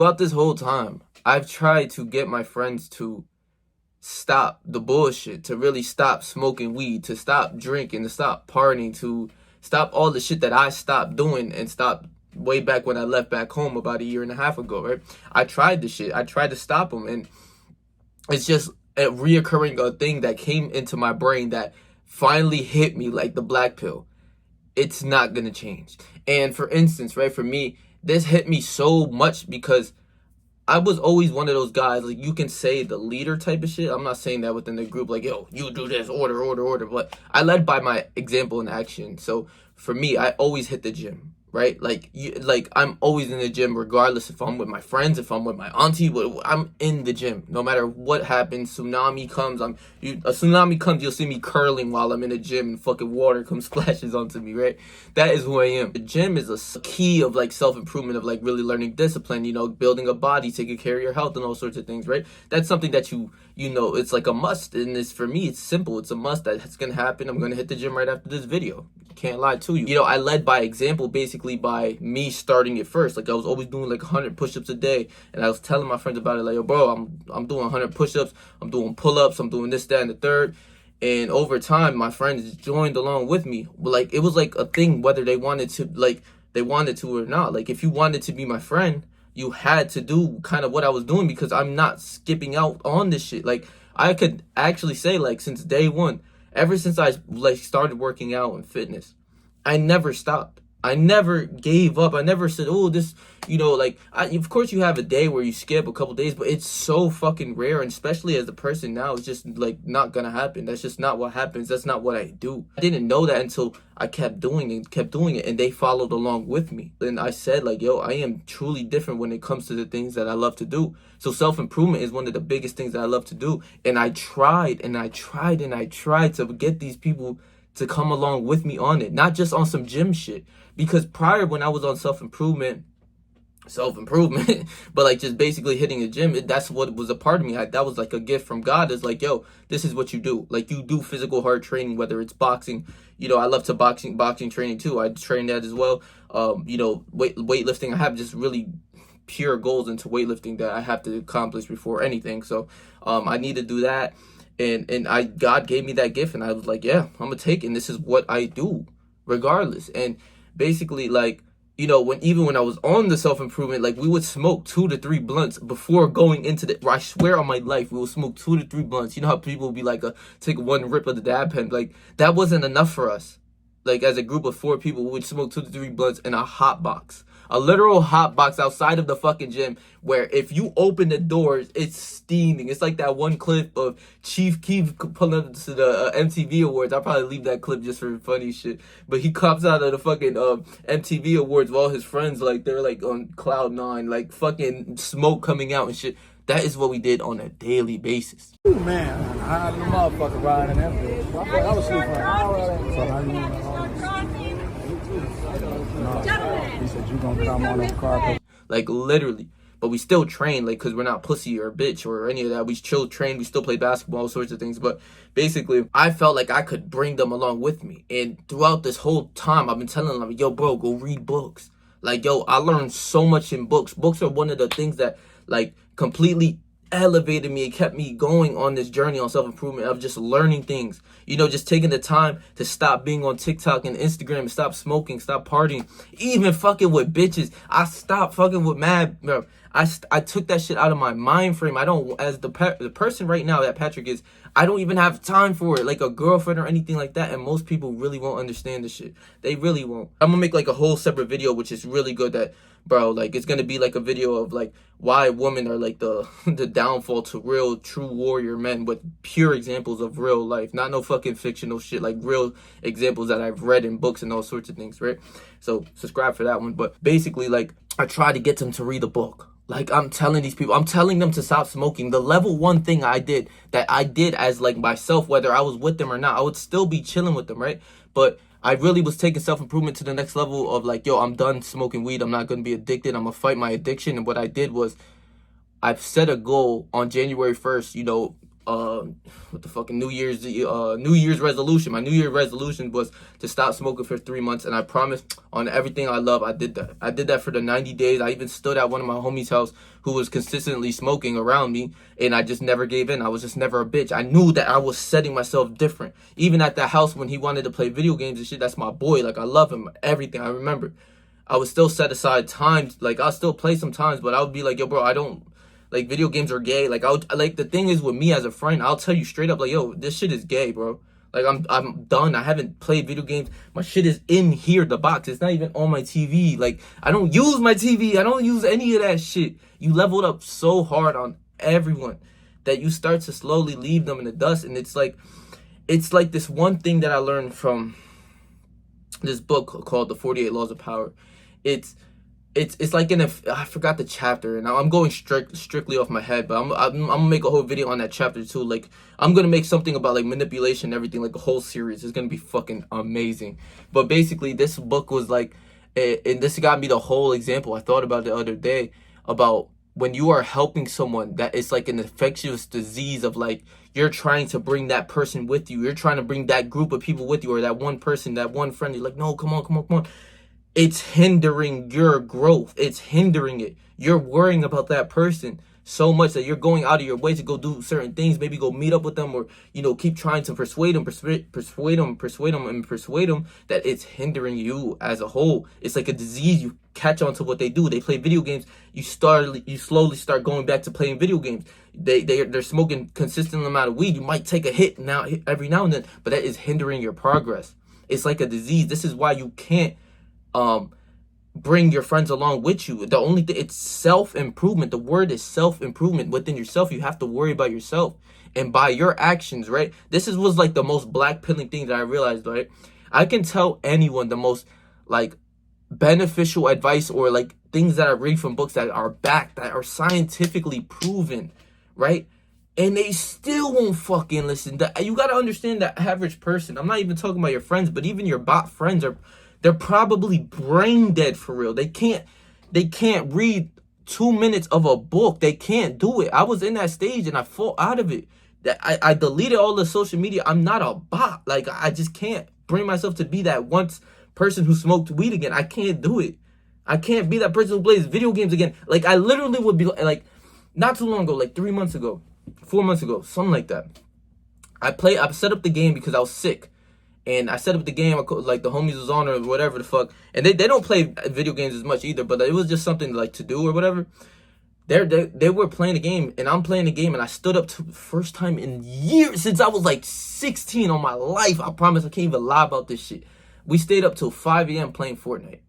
Throughout this whole time, I've tried to get my friends to stop the bullshit, to really stop smoking weed, to stop drinking, to stop partying, to stop all the shit that I stopped doing and stopped way back when I left back home about a year and a half ago, right? I tried the shit. I tried to stop them, and it's just a reoccurring thing that came into my brain that finally hit me like the black pill. It's not gonna change. And for instance, right, for me, this hit me so much because I was always one of those guys, like, you can say the leader type of shit. I'm not saying that within the group, like, yo, you do this, order, order, order. But I led by my example and action. So for me, I always hit the gym, right? Like I'm always in the gym, regardless if I'm with my friends, if I'm with my auntie, I'm in the gym. No matter what happens, tsunami comes, a tsunami comes, you'll see me curling while I'm in the gym and fucking water comes splashes onto me, right? That is who I am. The gym is a key of like self-improvement, of like really learning discipline, building a body, taking care of your health and all sorts of things, right? That's something that it's like a must. And it's, for me, it's simple. It's a must that's gonna happen. I'm gonna hit the gym right after this video. Can't lie to you. I led by example, basically by me starting it first. Like, I was always doing like 100 push-ups a day, and I was telling my friends about it, like, yo, bro, I'm doing 100 push-ups, I'm doing pull-ups, I'm doing this, that, and the third. And over time, my friends joined along with me. But like, it was like a thing, whether they wanted to or not. Like, if you wanted to be my friend, you had to do kind of what I was doing, because I'm not skipping out on this shit. Like, I could actually say, like, since day one, ever since I like started working out and fitness, I never stopped. I never gave up. I never said, oh, this, of course you have a day where you skip a couple days, but it's so fucking rare. And especially as a person now, it's just like not gonna happen. That's just not what happens. That's not what I do. I didn't know that until I kept doing it, and they followed along with me. And I said, like, yo, I am truly different when it comes to the things that I love to do. So self-improvement is one of the biggest things that I love to do. And I tried and I tried and I tried to get these people to come along with me on it, not just on some gym shit. Because prior, when I was on self-improvement, but like just basically hitting a gym, that's what was a part of me. That was like a gift from God. It's like, yo, this is what you do. Like, you do physical hard training, whether it's boxing. I love to boxing training too. I train that as well. Weightlifting. I have just really pure goals into weightlifting that I have to accomplish before anything. So I need to do that. And God gave me that gift, and I was like, yeah, I'm gonna take it. And this is what I do regardless. And basically, like, when I was on the self-improvement, like, we would smoke 2 to 3 blunts before going into I swear on my life, we would smoke 2 to 3 blunts. You know how people would be like, take one rip of the dab pen? Like, that wasn't enough for us. Like, as a group of 4 people, we would smoke 2 to 3 blunts in a hot box. A literal hot box outside of the fucking gym, where if you open the doors, it's steaming. It's like that one clip of Chief Keef pulling up to the MTV Awards. I'll probably leave that clip just for funny shit. But he comes out of the fucking MTV Awards with all his friends, like, they're like on cloud 9, like fucking smoke coming out and shit. That is what we did on a daily basis. Ooh, man, high than a motherfucker riding that bitch. I was sleeping for an hour. So how you No, he said you gonna come on the car. Like, literally. But we still train, like, because we're not pussy or bitch or any of that. We still train. We still play basketball, all sorts of things. But basically, I felt like I could bring them along with me. And throughout this whole time, I've been telling them, yo, bro, go read books. Like, yo, I learned so much in books. Books are one of the things that, like, completely elevated me and kept me going on this journey on self-improvement of just learning things. Just taking the time to stop being on TikTok and Instagram, stop smoking, stop partying, even fucking with bitches. I stopped fucking with mad, bro. I took that shit out of my mind frame. I don't, as the person right now that Patrick is, I don't even have time for it, like a girlfriend or anything like that. And most people really won't understand this shit. They really won't. I'm gonna make like a whole separate video, which is really good, that, bro, like, it's gonna be like a video of like why women are like the downfall to real true warrior men, with pure examples of real life, not no fucking fictional shit, like real examples that I've read in books and all sorts of things, right? So subscribe for that one. But basically, like, I try to get them to read a book. Like, I'm telling these people, I'm telling them to stop smoking. The level 1 thing I did as like myself, whether I was with them or not, I would still be chilling with them, right? But I really was taking self-improvement to the next level of like, yo, I'm done smoking weed. I'm not going to be addicted. I'm going to fight my addiction. And what I did was, I've set a goal on January 1st, what the fucking New Year's resolution. My New Year's resolution was to stop smoking for 3 months, and I promised on everything I love, I did that. I did that for the 90 days. I even stood at one of my homies' house who was consistently smoking around me, and I just never gave in. I was just never a bitch. I knew that I was setting myself different. Even at the house when he wanted to play video games and shit, that's my boy. Like, I love him, everything. I remember. I would still set aside times. Like, I'll still play sometimes, but I would be like, yo, bro, I don't, like, video games are gay. Like, like, the thing is with me as a friend, I'll tell you straight up, like, yo, this shit is gay, bro. Like, I'm done. I haven't played video games. My shit is in here, the box. It's not even on my TV. Like, I don't use my TV. I don't use any of that shit. You leveled up so hard on everyone that you start to slowly leave them in the dust. And it's like this one thing that I learned from this book called The 48 Laws of Power. It's like I forgot the chapter, and I'm going strictly off my head, but I'm gonna make a whole video on that chapter too. Like, I'm gonna make something about like manipulation and everything, like a whole series. It's gonna be fucking amazing. But basically, this book was like, and this got me the whole example I thought about the other day about when you are helping someone, that it's like an infectious disease of like, you're trying to bring that person with you. You're trying to bring that group of people with you, or that one person, that one friend. You're like, no, come on. It's hindering your growth. It's hindering it. You're worrying about that person so much that you're going out of your way to go do certain things, maybe go meet up with them, or, you know, keep trying to persuade them that it's hindering you as a whole. It's like a disease. You catch on to what they do. They play video games. You slowly start going back to playing video games. They're smoking consistent amount of weed. You might take a hit every now and then, but that is hindering your progress. It's like a disease. This is why you can't bring your friends along with you. The only thing, it's self-improvement. The word is self-improvement. Within yourself, you have to worry about yourself and by your actions, right? This was like the most black pilling thing that I realized, right? I can tell anyone the most like beneficial advice or like things that I read from books that are backed, that are scientifically proven, right? And they still won't fucking listen. You got to understand that average person, I'm not even talking about your friends, but even your bot friends they're probably brain dead for real. They can't read 2 minutes of a book. They can't do it. I was in that stage and I fought out of it. That I deleted all the social media. I'm not a bot. Like, I just can't bring myself to be that once person who smoked weed again. I can't do it. I can't be that person who plays video games again. Like, I literally would be like, not too long ago, like 3 months ago, 4 months ago, something like that. I set up the game because I was sick. And I set up the game, like the homies was on or whatever the fuck. And they don't play video games as much either, but it was just something like to do or whatever. They were playing the game, and I'm playing the game, and I stood up to the first time in years, since I was like 16 on my life. I promise I can't even lie about this shit. We stayed up till 5 a.m. playing Fortnite.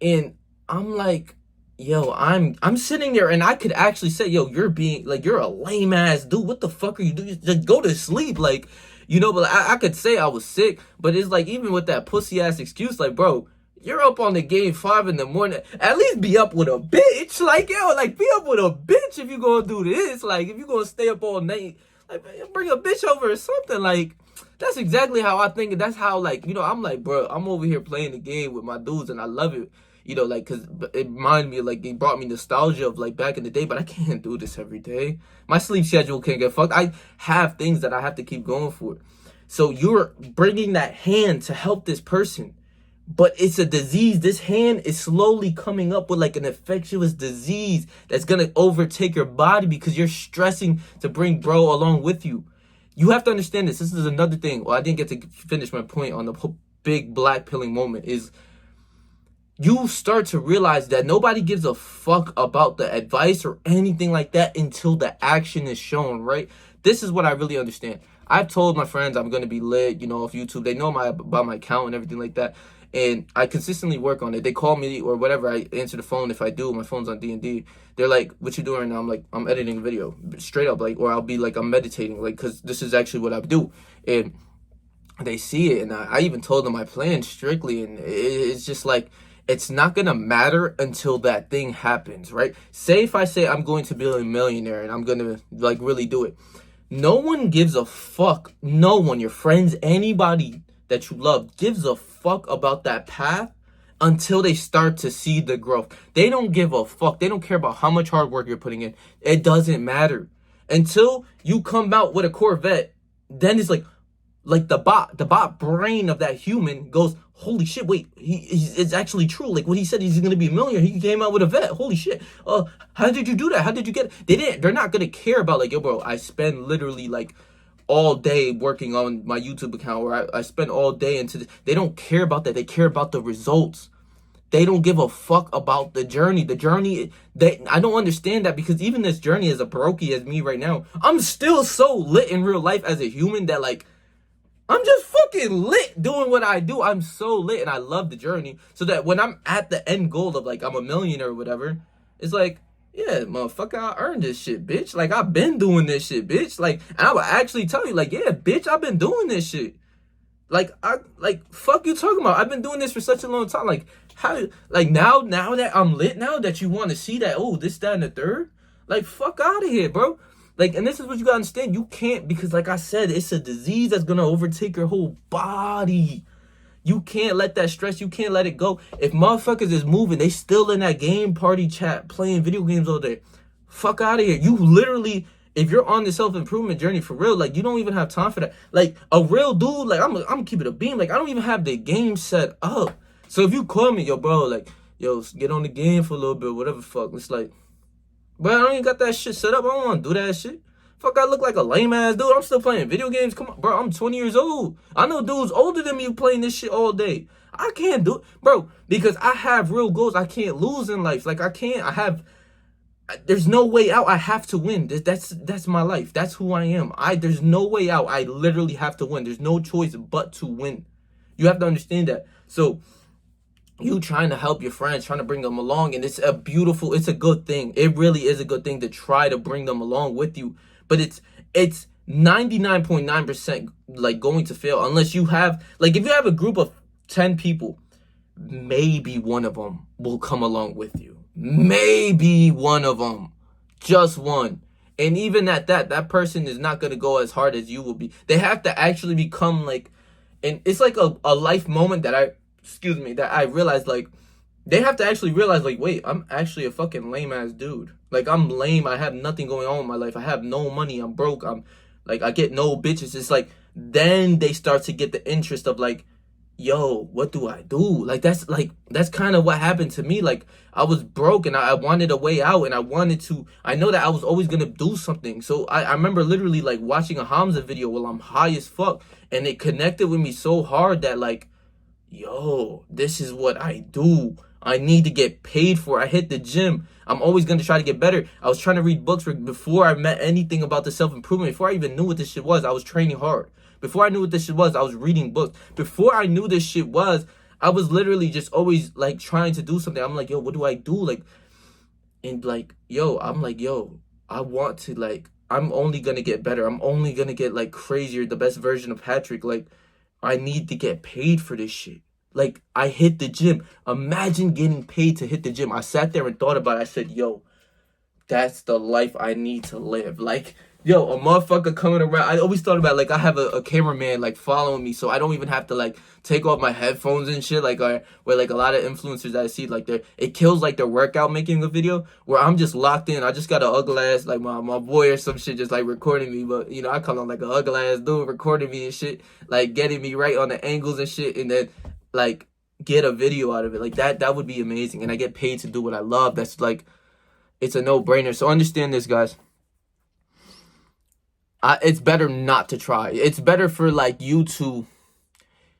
And I'm like, yo, I'm sitting there, and I could actually say, yo, you're a lame ass dude. What the fuck are you doing? Just go to sleep. Like, you know, but I could say I was sick, but it's like, even with that pussy ass excuse, like, bro, you're up on the game 5 a.m. At least be up with a bitch. Like, yo, like, be up with a bitch if you gonna do this. Like, if you gonna stay up all night, like, bring a bitch over or something. Like, that's exactly how I think. That's how, like, you know, I'm like, bro, I'm over here playing the game with my dudes, and I love it. You know, like, because it reminded me, like, it brought me nostalgia of, like, back in the day, but I can't do this every day. My sleep schedule can't get fucked. I have things that I have to keep going for. So you're bringing that hand to help this person, but it's a disease. This hand is slowly coming up with, like, an infectious disease that's going to overtake your body because you're stressing to bring bro along with you. You have to understand this. This is another thing. Well, I didn't get to finish my point on the big black pilling moment is, you start to realize that nobody gives a fuck about the advice or anything like that until the action is shown, right? This is what I really understand. I've told my friends I'm going to be lit, you know, off YouTube. They know about my account and everything like that. And I consistently work on it. They call me or whatever. I answer the phone if I do. My phone's on D&D. They're like, what you doing right now? I'm like, I'm editing a video. Straight up, like, or I'll be like, I'm meditating. Like, because this is actually what I do. And they see it. And I even told them my plan strictly. And it's just like, it's not going to matter until that thing happens, right? Say if I say I'm going to be a millionaire and I'm going to, like, really do it. No one gives a fuck. No one, your friends, anybody that you love gives a fuck about that path until they start to see the growth. They don't give a fuck. They don't care about how much hard work you're putting in. It doesn't matter. Until you come out with a Corvette, then it's like the bot brain of that human goes, holy shit, wait, it's actually true. Like what he said, he's gonna be a millionaire. He came out with a vet. Holy shit. How did you do that? How did you get it? They're not gonna care about like, yo, bro, I spend literally like all day working on my YouTube account, or I spend all day into this. They don't care about that. They care about the results. They don't give a fuck about the journey. The journey, I don't understand that, because even this journey, as a brokey as me right now, I'm still so lit in real life as a human that like, I'm just fucking lit doing what I do. I'm so lit and I love the journey. So that when I'm at the end goal of like, I'm a millionaire or whatever, it's like, yeah, motherfucker, I earned this shit, bitch. Like, I've been doing this shit, bitch. Like, and I will actually tell you, like, yeah, bitch, I've been doing this shit. Like, fuck you talking about? I've been doing this for such a long time. Like, how, like, now that I'm lit, now that you want to see that, oh, this, that, and the third, like, fuck out of here, bro. Like, and this is what you gotta understand. You can't, because like I said, it's a disease that's gonna overtake your whole body. You can't let that stress, you can't let it go. If motherfuckers is moving, they still in that game party chat, playing video games all day. Fuck out of here. You literally, if you're on the self-improvement journey for real, like, you don't even have time for that. Like, a real dude, like, I'm gonna keep it a beam. Like, I don't even have the game set up. So if you call me, yo, bro, like, yo, get on the game for a little bit, whatever the fuck. It's like, but I don't even got that shit set up. I don't want to do that shit. Fuck, I look like a lame ass dude. I'm still playing video games. Come on, bro. I'm 20 years old. I know dudes older than me playing this shit all day. I can't do it, bro, because I have real goals. I can't lose in life. Like, there's no way out. I have to win. That's my life. That's who I am. There's no way out. I literally have to win. There's no choice but to win. You have to understand that. So, you trying to help your friends, trying to bring them along, and it's a good thing. It really is a good thing to try to bring them along with you. But it's 99.9% like going to fail unless you have, like, if you have a group of 10 people, maybe one of them will come along with you. Maybe one of them. Just one. And even at that person is not going to go as hard as you will be. They have to actually become like, and it's like a life moment that I realized, like, they have to actually realize, like, wait, I'm actually a fucking lame ass dude. Like, I'm lame. I have nothing going on in my life. I have no money. I'm broke. I get no bitches. It's like, then they start to get the interest of like, yo, what do I do? Like, that's kind of what happened to me. Like, I was broke and I wanted a way out, and I know that I was always going to do something. So I remember literally like watching a Hamza video while I'm high as fuck, and it connected with me so hard that like, yo, this is what I do. I need to get paid for. I hit the gym. I'm always going to try to get better. I was trying to read books before I met anything about the self-improvement. Before I even knew what this shit was, I was training hard. Before I knew what this shit was, I was reading books. Before I knew this shit was, I was literally just always like trying to do something. I'm like, yo, what do I do? Like, and like, yo, I'm like, yo, I want to, like, I'm only going to get better. I'm only going to get like crazier, the best version of Patrick. Like, I need to get paid for this shit. Like, I hit the gym. Imagine getting paid to hit the gym. I sat there and thought about it. I said, yo, that's the life I need to live. Like, yo, a motherfucker coming around. I always thought about, like, I have a cameraman, like, following me, so I don't even have to, like, take off my headphones and shit, like, where, like, a lot of influencers that I see, like, it kills, like, their workout making a video, where I'm just locked in. I just got an ugly ass, like, my boy or some shit just, like, recording me, but, you know, I call him, like, an ugly ass dude recording me and shit, like, getting me right on the angles and shit, and then, like, get a video out of it. Like, that would be amazing, and I get paid to do what I love. That's, like, it's a no-brainer. So understand this, guys. It's better not to try. It's better for, like, you to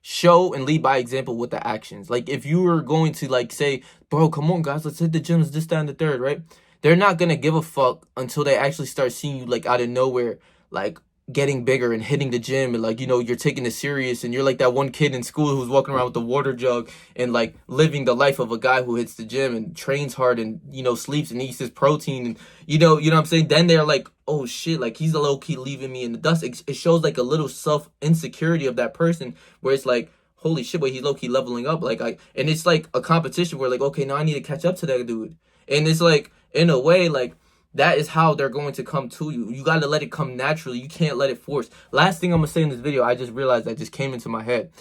show and lead by example with the actions. Like, if you were going to, like, say, bro, come on, guys, let's hit the gyms, this, that, and the third, right? They're not going to give a fuck until they actually start seeing you, like, out of nowhere, like, getting bigger and hitting the gym, and, like, you know, you're taking it serious, and you're like that one kid in school who's walking around with the water jug and, like, living the life of a guy who hits the gym and trains hard and, you know, sleeps and eats his protein, and you know what I'm saying? Then they're like, oh shit, like, he's a low-key leaving me in the dust. It shows, like, a little self-insecurity of that person, where it's like, holy shit, but he's low-key leveling up, like, and it's like a competition where, like, okay, now I need to catch up to that dude. And it's like, in a way, like, that is how they're going to come to you. You got to let it come naturally. You can't let it force. Last thing I'm going to say in this video, I just realized that just came into my head.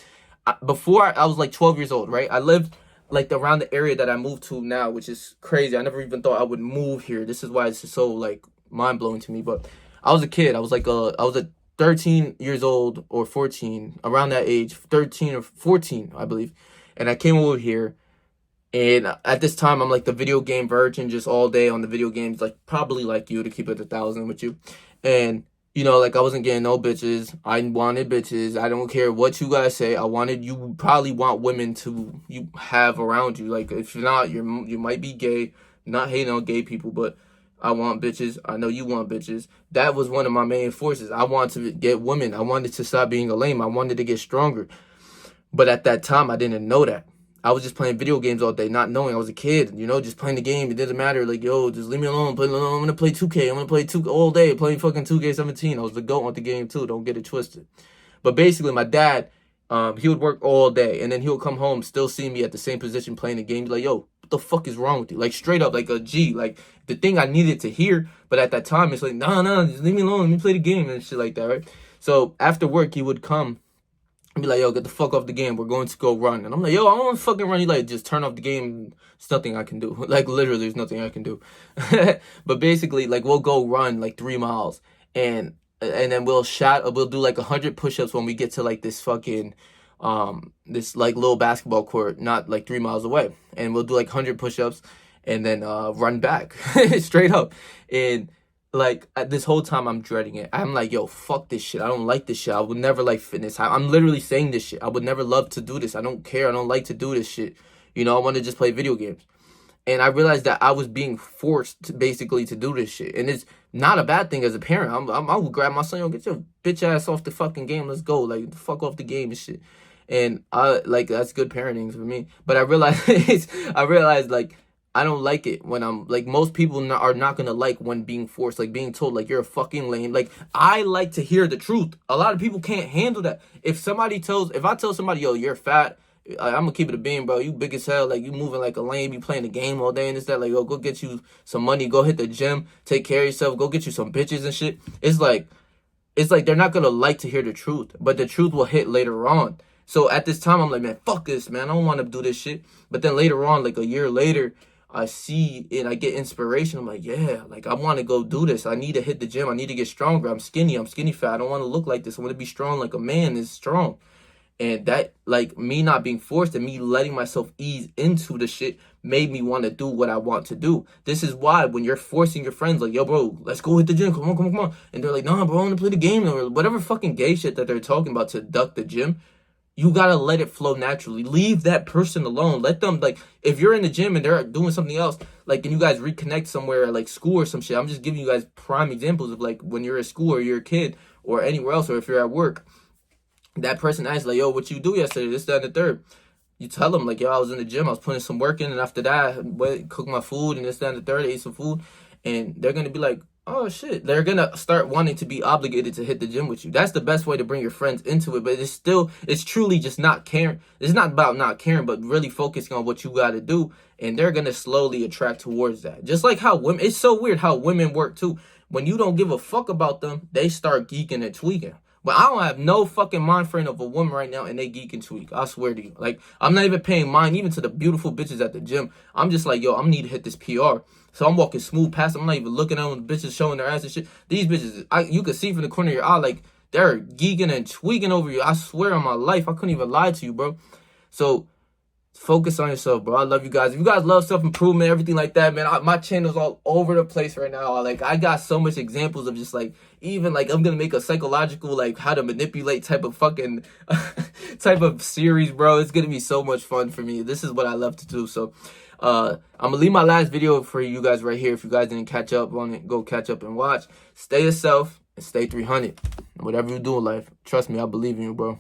Before, I was like 12 years old, right? I lived like around the area that I moved to now, which is crazy. I never even thought I would move here. This is why it's so, like, mind-blowing to me. But I was a kid. I was a 13 years old or 14, around that age, 13 or 14, I believe. And I came over here, and at this time, I'm like the video game virgin, just all day on the video games, like probably like you, to keep it 1,000 with you. And you know, like I wasn't getting no bitches. I wanted bitches. I don't care what you guys say. I wanted, you probably want women to you have around you. Like if you're not, you might be gay. Not hating on gay people, but I want bitches. I know you want bitches. That was one of my main forces. I wanted to get women. I wanted to stop being a lame. I wanted to get stronger. But at that time, I didn't know that. I was just playing video games all day, not knowing. I was a kid, you know, just playing the game. It didn't matter. Like, yo, just leave me alone. I'm going to play 2K. I'm going to play 2K all day, playing fucking 2K17. I was the GOAT with the game, too. Don't get it twisted. But basically, my dad, he would work all day, and then he would come home, still see me at the same position playing the game. Be like, yo, what the fuck is wrong with you? Like, straight up, like a G. Like, the thing I needed to hear. But at that time, it's like, nah, just leave me alone. Let me play the game and shit like that, right? So after work, he would come and be like, yo, get the fuck off the game. We're going to go run. And I'm like, yo, I don't want to fucking run. You like, just turn off the game. There's nothing I can do. Like, literally, there's nothing I can do. But basically, like, we'll go run like 3 miles. And then we'll do like 100 push-ups when we get to like this fucking, this like little basketball court, not like 3 miles away. And we'll do like 100 push-ups and then run back straight up. And like this whole time I'm dreading it. I'm like, yo, fuck this shit. I don't like this shit. I would never like fitness. I'm literally saying this shit. I would never love to do this. I don't care. I don't like to do this shit. You know, I want to just play video games. And I realized that I was being forced to basically to do this shit. And it's not a bad thing as a parent. I would grab my son, yo, get your bitch ass off the fucking game. Let's go. Like, the fuck off the game and shit. And like, that's good parenting for me. But I realized like, I don't like it when I'm like, most people are not gonna like when being forced, like being told like you're a fucking lame. Like, I like to hear the truth. A lot of people can't handle that. If I tell somebody, yo, you're fat, I'm gonna keep it a beam, bro. You big as hell. Like, you moving like a lame. You playing the game all day and this, that. Like, yo, go get you some money. Go hit the gym. Take care of yourself. Go get you some bitches and shit. It's like they're not gonna like to hear the truth, but the truth will hit later on. So at this time, I'm like, man, fuck this, man. I don't want to do this shit. But then later on, like a year later, I see and I get inspiration. I'm like, yeah, like I want to go do this. I need to hit the gym. I need to get stronger. I'm skinny fat. I don't want to look like this. I want to be strong like a man is strong. And that, like, me not being forced and me letting myself ease into the shit made me want to do what I want to do. This is why when you're forcing your friends, like, yo, bro, let's go hit the gym. Come on. And they're like, nah, bro, I want to play the game. Or whatever fucking gay shit that they're talking about to duck the gym. You gotta let it flow naturally. Leave that person alone. Let them, like, if you're in the gym and they're doing something else, like, and you guys reconnect somewhere at, like, school or some shit. I'm just giving you guys prime examples of, like, when you're at school or you're a kid or anywhere else, or if you're at work. That person asks, like, yo, what you do yesterday? This, that, and the third. You tell them, like, yo, I was in the gym. I was putting some work in, and after that, I cooked my food, and this, that, and the third, ate some food. And they're gonna be like, oh shit, they're gonna start wanting to be obligated to hit the gym with you. That's the best way to bring your friends into it. But it's truly just not caring. It's not about not caring, but really focusing on what you gotta do. And they're gonna slowly attract towards that. Just like how women, it's so weird how women work too. When you don't give a fuck about them, they start geeking and tweaking. But I don't have no fucking mind frame of a woman right now, and they geek and tweak. I swear to you. Like, I'm not even paying mind even to the beautiful bitches at the gym. I'm just like, yo, I need to hit this PR. So I'm walking smooth past them. I'm not even looking at them. The bitches showing their ass and shit. These bitches, you can see from the corner of your eye, like, they're geeking and tweaking over you. I swear on my life, I couldn't even lie to you, bro. So focus on yourself, bro. I love you guys. If you guys love self-improvement, everything like that, man, my channel's all over the place right now. Like, I got so much examples of just, like, even, like, I'm gonna make a psychological, like, how to manipulate type of fucking type of series, bro. It's gonna be so much fun for me. This is what I love to do. So I'm gonna leave my last video for you guys right here. If you guys didn't catch up on it, go catch up and watch. Stay yourself and stay 300. Whatever you do in life, trust me, I believe in you, bro.